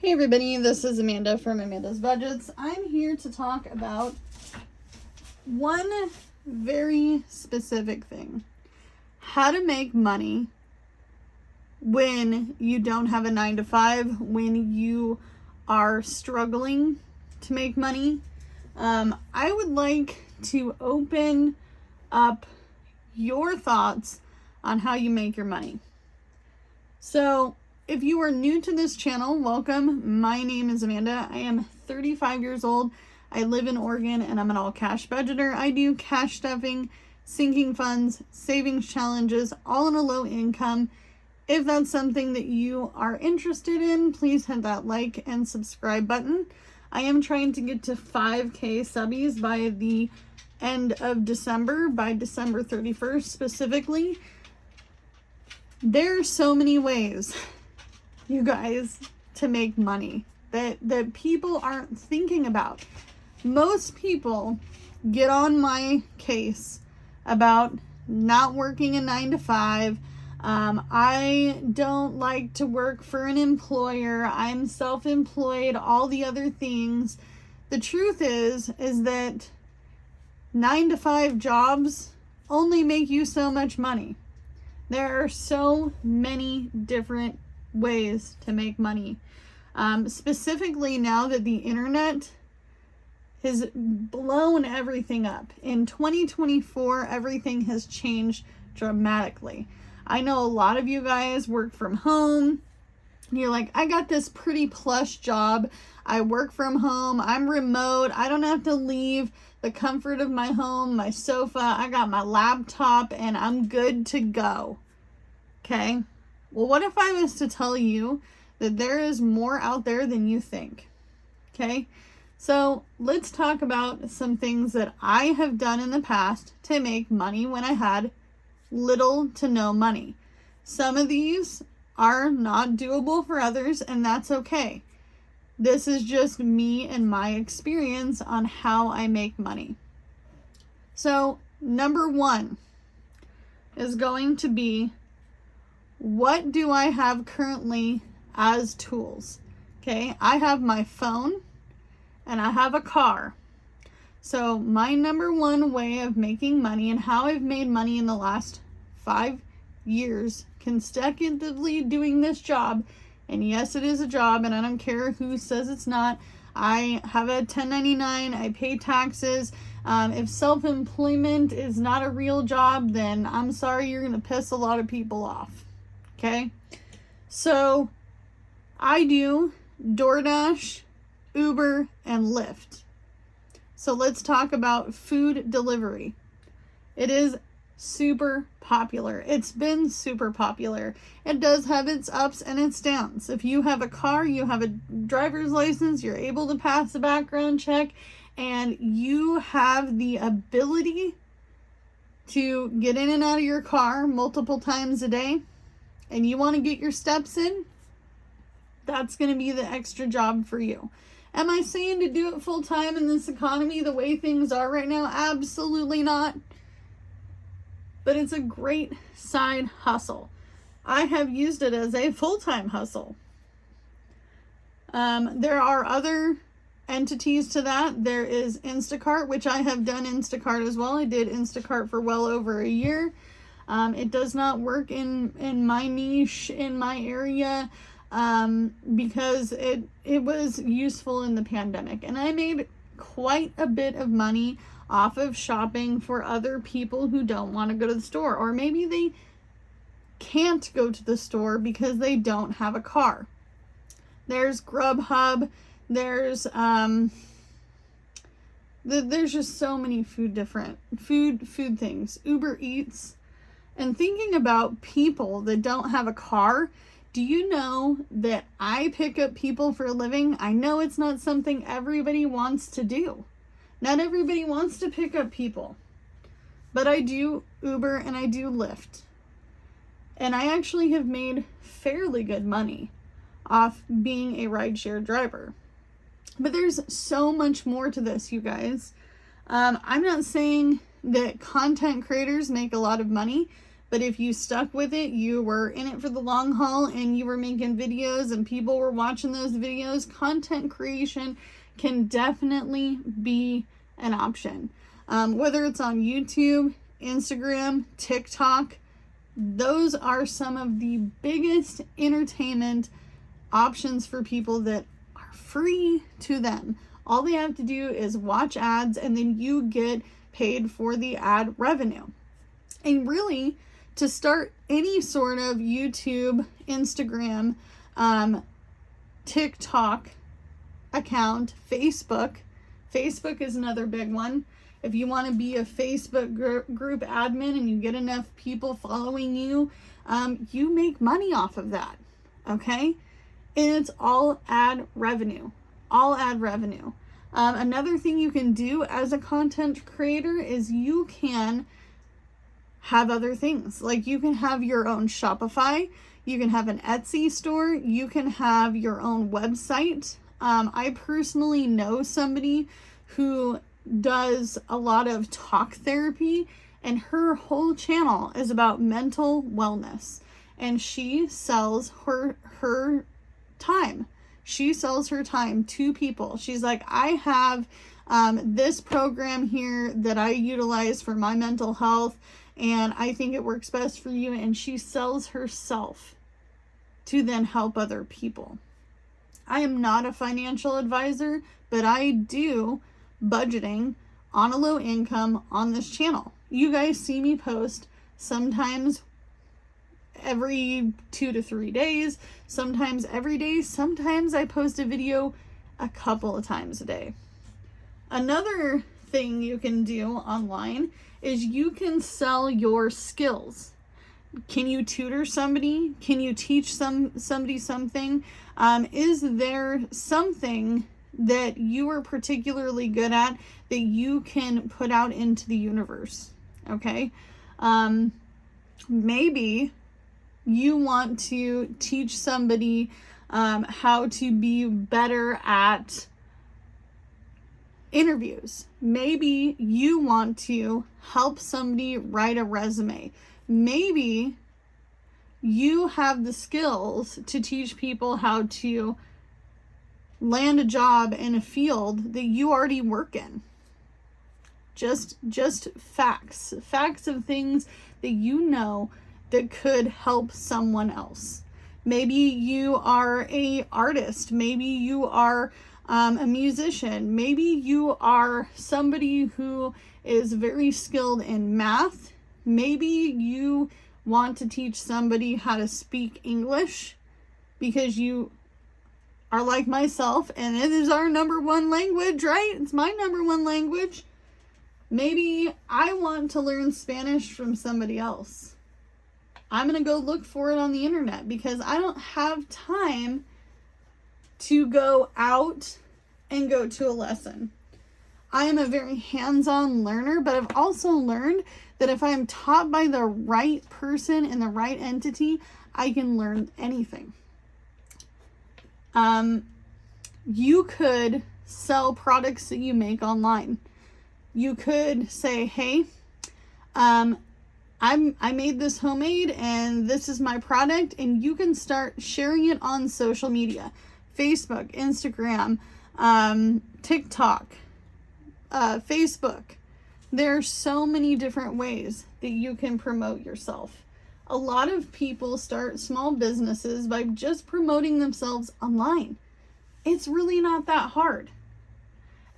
Hey everybody, this is Amanda from Amanda's Budgets. I'm here to talk about one very specific thing. How to make money when you don't have a 9-to-5, when you are struggling to make money. I would like to open up your thoughts on how you make your money. So, if you are new to this channel, welcome. My name is Amanda. I am 35 years old. I live in Oregon and I'm an all-cash budgeter. I do cash stuffing, sinking funds, savings challenges, all in a low income. If that's something that you are interested in, please hit that like and subscribe button. I am trying to get to 5K subbies by the end of December, by December 31st specifically. There are so many ways, you guys, to make money that people aren't thinking about. Most people get on my case about not working a 9-to-5. I don't like to work for an employer. I'm self-employed, all the other things. The truth is that 9-to-5 jobs only make you so much money. There are so many different ways to make money. Specifically now that the internet has blown everything up. In 2024, everything has changed dramatically. I know a lot of you guys work from home. You're like, I got this pretty plush job. I work from home. I'm remote. I don't have to leave the comfort of my home, my sofa. I got my laptop and I'm good to go. Okay? Well, what if I was to tell you that there is more out there than you think? Okay? So let's talk about some things that I have done in the past to make money when I had little to no money. Some of these are not doable for others, and that's okay. This is just me and my experience on how I make money. So, number one is going to be, what do I have currently as tools? Okay, I have my phone and I have a car. So my number one way of making money and how I've made money in the last 5 years consecutively doing this job, and yes, it is a job and I don't care who says it's not. I have a 1099, I pay taxes. If self-employment is not a real job, then I'm sorry, you're going to piss a lot of people off. Okay, so I do DoorDash, Uber, and Lyft. So let's talk about food delivery. It is super popular. It's been super popular. It does have its ups and its downs. If you have a car, you have a driver's license, you're able to pass a background check, and you have the ability to get in and out of your car multiple times a day, and you want to get your steps in, that's going to be the extra job for you. Am I saying to do it full time in this economy the way things are right now? Absolutely not. But it's a great side hustle. I have used it as a full-time hustle. There are other entities to that. There is Instacart, which I have done Instacart as well. I did Instacart for well over a year. It does not work in my niche, in my area, because it was useful in the pandemic. And I made quite a bit of money off of shopping for other people who don't want to go to the store. Or maybe they can't go to the store because they don't have a car. There's Grubhub. There's just so many food things. Uber Eats. And thinking about people that don't have a car, do you know that I pick up people for a living? I know it's not something everybody wants to do. Not everybody wants to pick up people. But I do Uber and I do Lyft. And I actually have made fairly good money off being a rideshare driver. But there's so much more to this, you guys. I'm not saying that content creators make a lot of money, But if you stuck with it, you were in it for the long haul and you were making videos and people were watching those videos, content creation can definitely be an option. Whether it's on YouTube, Instagram, TikTok, those are some of the biggest entertainment options for people that are free to them. All they have to do is watch ads and then you get paid for the ad revenue. And really, to start any sort of YouTube, Instagram, TikTok account, Facebook is another big one. If you want to be a Facebook group admin and you get enough people following you, you make money off of that, okay? And it's all ad revenue, Another thing you can do as a content creator is you can have other things. Like you can have your own Shopify, you can have an Etsy store, you can have your own website. I personally know somebody who does a lot of talk therapy, and her whole channel is about mental wellness, and she sells her time. She sells her time to people. She's like, I have this program here that I utilize for my mental health, and I think it works best for you. And she sells herself to then help other people. I am not a financial advisor, but I do budgeting on a low income on this channel. You guys see me post sometimes every 2 to 3 days, sometimes every day, sometimes I post a video a couple of times a day. Another thing you can do online is you can sell your skills. Can you tutor somebody? Can you teach somebody something? Is there something that you are particularly good at that you can put out into the universe? Okay. Maybe you want to teach somebody how to be better at interviews. Maybe you want to help somebody write a resume. Maybe you have the skills to teach people how to land a job in a field that you already work in. Just facts of things that you know that could help someone else. Maybe you are a artist. Maybe you are a musician. Maybe you are somebody who is very skilled in math. Maybe you want to teach somebody how to speak English because you are like myself and it is our number one language, right? It's my number one language. Maybe I want to learn Spanish from somebody else. I'm going to go look for it on the internet because I don't have time to go out and go to a lesson. I am a very hands-on learner, but I've also learned that if I'm taught by the right person in the right entity, I can learn anything. You could sell products that you make online. You could say, hey, I made this homemade and this is my product, and you can start sharing it on social media, Facebook, Instagram, TikTok, Facebook. There are so many different ways that you can promote yourself. A lot of people start small businesses by just promoting themselves online. It's really not that hard.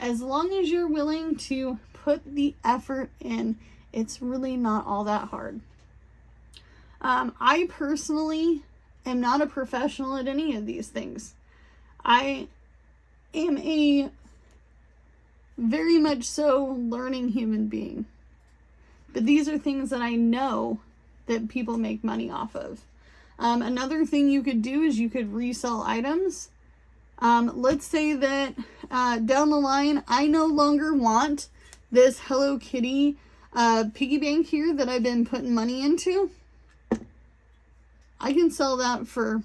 As long as you're willing to put the effort in, it's really not all that hard. I personally am not a professional at any of these things. I am a very much so learning human being. But these are things that I know that people make money off of. Another thing you could do is you could resell items. Let's say that down the line, I no longer want this Hello Kitty piggy bank here that I've been putting money into. I can sell that for,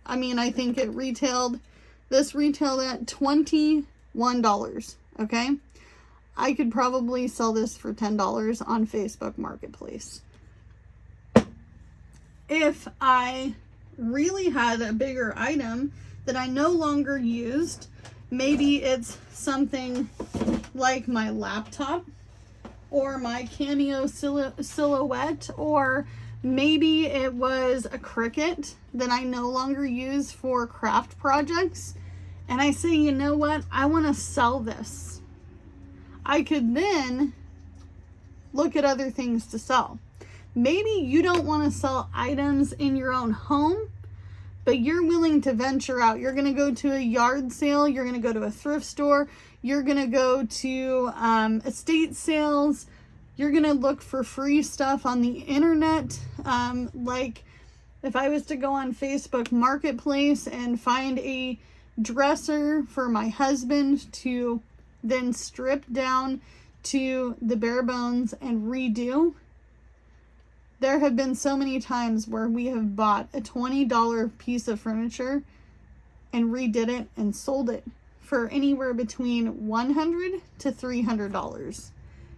I think this retailed at $21, okay? I could probably sell this for $10 on Facebook Marketplace. if I really had a bigger item that I no longer used, maybe it's something like my laptop or my Cameo silhouette, or maybe it was a Cricut that I no longer use for craft projects, and I say, you know what, I want to sell this. I could then look at other things to sell. Maybe you don't want to sell items in your own home, but you're willing to venture out. You're going to go to a yard sale. You're going to go to a thrift store. You're going to go to estate sales. You're going to look for free stuff on the internet. Like if I was to go on Facebook Marketplace and find a dresser for my husband to then strip down to the bare bones and redo. There have been so many times where we have bought a $20 piece of furniture and redid it and sold it for anywhere between $100 to $300.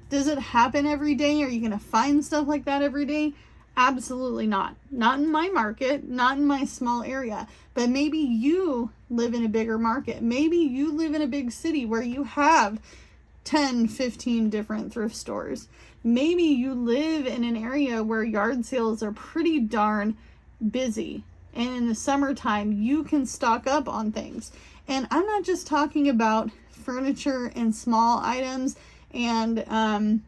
Does it happen every day? Are you going to find stuff like that every day? Absolutely not. Not in my market, not in my small area. But maybe you live in a bigger market. Maybe you live in a big city where you have 10, 15 different thrift stores. Maybe you live in an area where yard sales are pretty darn busy. And in the summertime, you can stock up on things. And I'm not just talking about furniture and small items and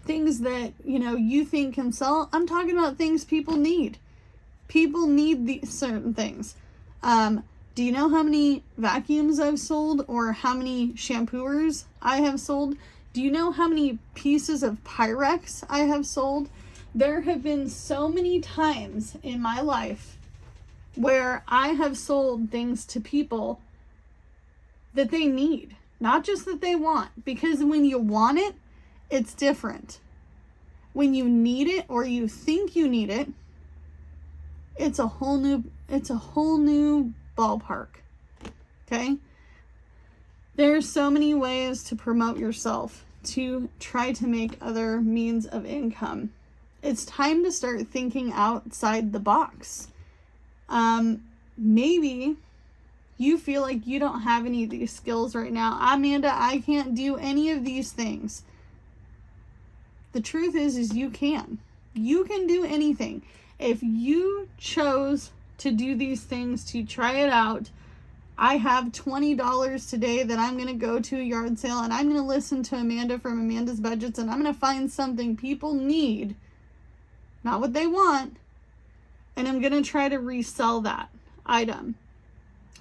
things that, you know, you think can sell. I'm talking about things people need. People need these certain things. Do you know how many vacuums I've sold or how many shampooers I have sold? Do you know how many pieces of Pyrex I have sold? There have been so many times in my life where I have sold things to people that they need, not just that they want, because when you want it, it's different. When you need it or you think you need it, it's a whole new ballpark. Okay? There's so many ways to promote yourself, to try to make other means of income. It's time to start thinking outside the box. Maybe you feel like you don't have any of these skills right now. Amanda, I can't do any of these things. The truth is you can. You can do anything. If you chose to do these things, to try it out, I have $20 today that I'm going to go to a yard sale and I'm going to listen to Amanda from Amanda's Budgets, and I'm going to find something people need, not what they want, and I'm going to try to resell that item.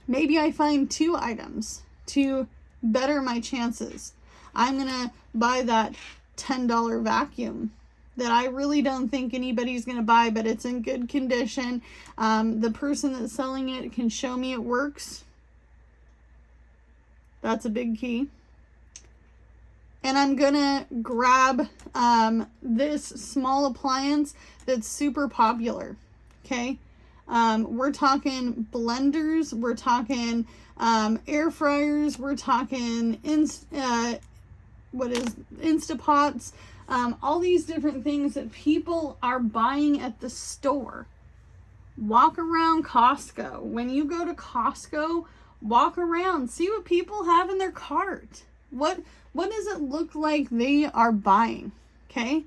Maybe I find 2 items to better my chances. I'm going to buy that $10 vacuum that I really don't think anybody's going to buy, but it's in good condition. The person that's selling it can show me it works. That's a big key. And I'm going to grab this small appliance that's super popular. Okay? We're talking blenders. We're talking air fryers. We're talking Instapots. All these different things that people are buying at the store. Walk around Costco. When you go to Costco, walk around, see what people have in their cart. What does it look like they are buying? Okay?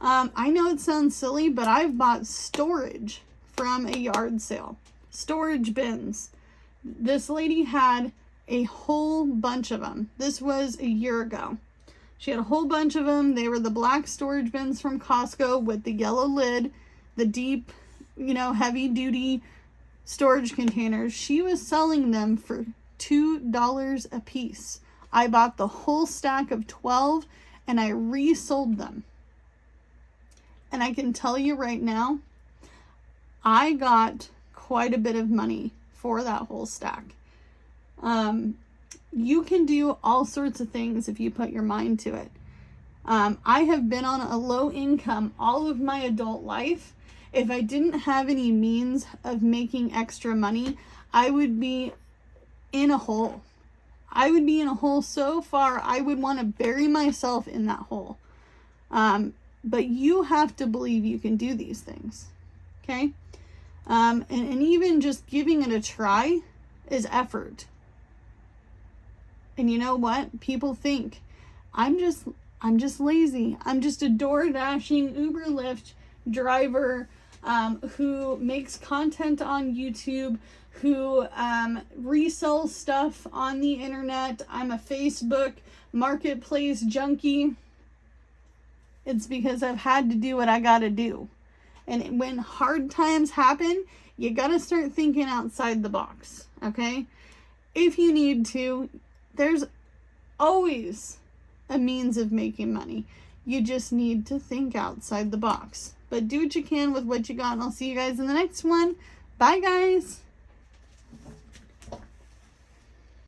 I know it sounds silly, but I've bought storage from a yard sale. Storage bins. This lady had a whole bunch of them. This was a year ago. She had a whole bunch of them. They were the black storage bins from Costco with the yellow lid, the deep, heavy duty storage containers. She was selling them for $2 a piece. I bought the whole stack of 12 and I resold them. And I can tell you right now, I got quite a bit of money for that whole stack. You can do all sorts of things if you put your mind to it. I have been on a low income all of my adult life. If I didn't have any means of making extra money, I would be in a hole. I would be in a hole so far, I would want to bury myself in that hole. But you have to believe you can do these things. Okay? And even just giving it a try is effort. And you know what? People think, I'm just lazy. I'm just a door-dashing Uber Lyft driver who makes content on YouTube, who resells stuff on the internet. I'm a Facebook marketplace junkie. It's because I've had to do what I gotta do. And when hard times happen, you gotta start thinking outside the box, okay? If you need to, there's always a means of making money. You just need to think outside the box. But do what you can with what you got, and I'll see you guys in the next one. Bye, guys.